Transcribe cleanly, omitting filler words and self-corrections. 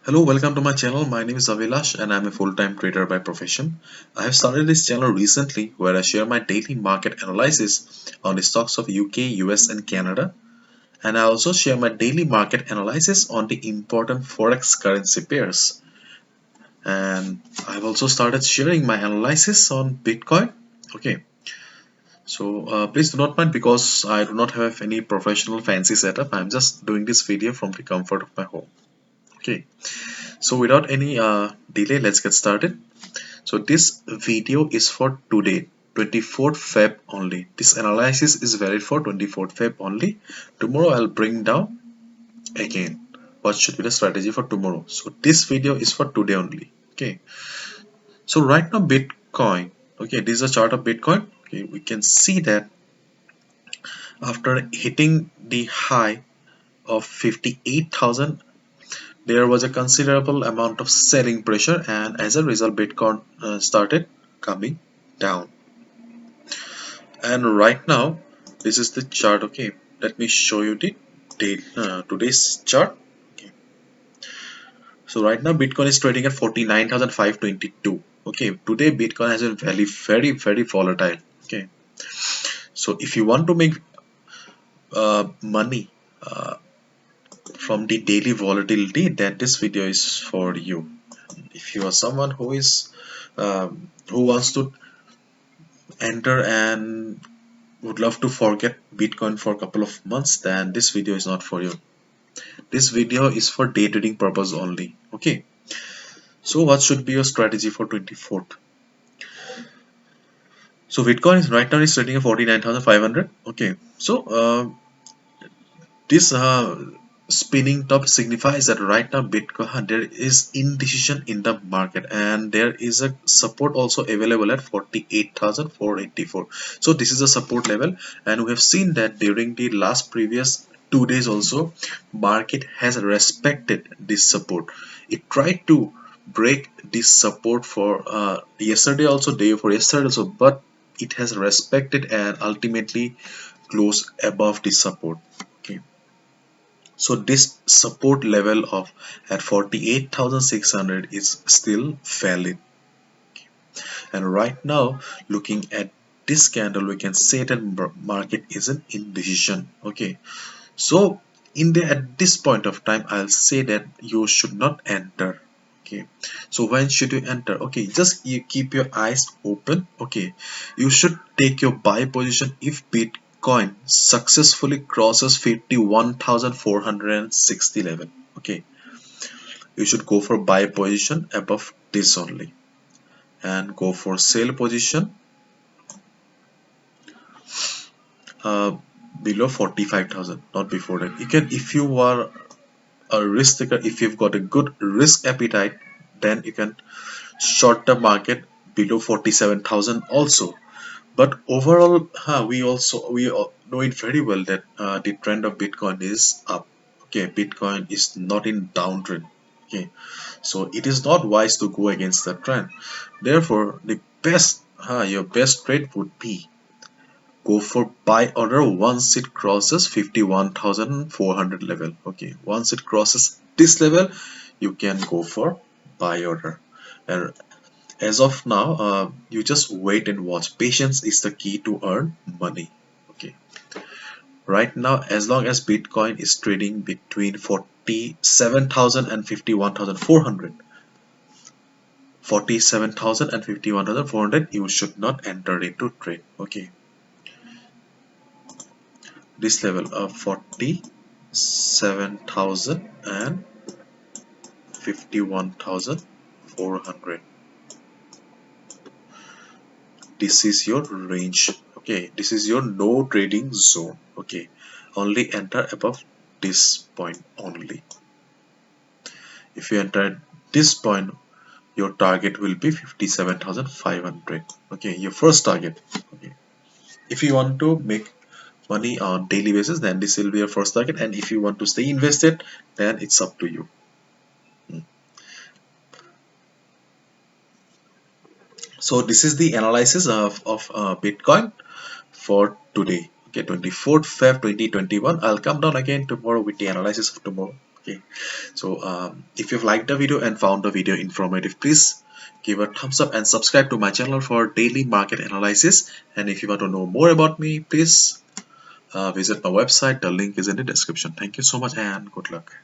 Hello, welcome to my channel. My name is Avilash and I'm a full-time trader by profession. I have started this channel recently where I share my daily market analysis on the stocks of UK, US and Canada, and I also share my daily market analysis on the important Forex currency pairs. And I've also started sharing my analysis on Bitcoin. Okay, so please do not mind because I do not have any professional fancy setup. I'm just doing this video from the comfort of my home. Okay, so without any delay, let's get started. So this video is for today, 24th Feb only. This analysis is valid for 24th Feb only. Tomorrow I'll bring down again what should be the strategy for tomorrow. So this video is for today only. Okay. So right now Bitcoin. Okay, this is a chart of Bitcoin. Okay, we can see that after hitting the high of 58,000, there was a considerable amount of selling pressure, and as a result Bitcoin started coming down. And right now this is the chart. Okay, let me show you the today's chart. Okay, so right now Bitcoin is trading at 49,522. Okay, today Bitcoin has been very volatile. Okay, so if you want to make money from the daily volatility, then this video is for you. If you are someone who wants to enter and would love to forget Bitcoin for a couple of months, then this video is not for you. This video is for day trading purpose only. Okay, so what should be your strategy for 24th? So Bitcoin is right now is trading at 49,500. Okay, so this spinning top signifies that right now Bitcoin there is indecision in the market, and there is a support also available at 48,484. So this is a support level, and we have seen that during the last previous 2 days also market has respected this support. It tried to break this support for yesterday also, day before yesterday also, but it has respected and ultimately closed above this support. Okay, so this support level of at 48,600 is still valid. And right now looking at this candle, we can say that market is an indecision. Okay, so at this point of time I'll say that you should not enter. Okay, so when should you enter? Okay, just you keep your eyes open. Okay, you should take your buy position if Bitcoin successfully crosses 51,460 level. Okay, you should go for buy position above this only, and go for sell position uh, below 45,000, not before that. You can, if you are a risk taker, if you've got a good risk appetite, then you can short the market below 47,000 also. But overall, we all know it very well that the trend of Bitcoin is up. Okay, Bitcoin is not in downtrend. Okay, so it is not wise to go against the trend. Therefore, the best your best trade would be go for buy order once it crosses 51,400 level. Okay, once it crosses this level, you can go for buy order. And as of now, you just wait and watch. Patience is the key to earn money. Okay, right now as long as Bitcoin is trading between 47,000 and 51,400, 47,000 and 51,400, you should not enter into trade. Okay, this level of 47,000 and 51,400, this is your range. Okay, this is your no trading zone. Okay, only enter above this point only. If you enter at this point, your target will be 57,500. Okay, your first target. Okay, if you want to make money on daily basis, then this will be your first target, and if you want to stay invested, then it's up to you. So this is the analysis of Bitcoin for today. Okay, 24th Feb 2021. I'll come down again tomorrow with the analysis of tomorrow. Okay, so if you've liked the video and found the video informative, please give a thumbs up and subscribe to my channel for daily market analysis. And if you want to know more about me, please visit my website. The link is in the description. Thank you so much and good luck.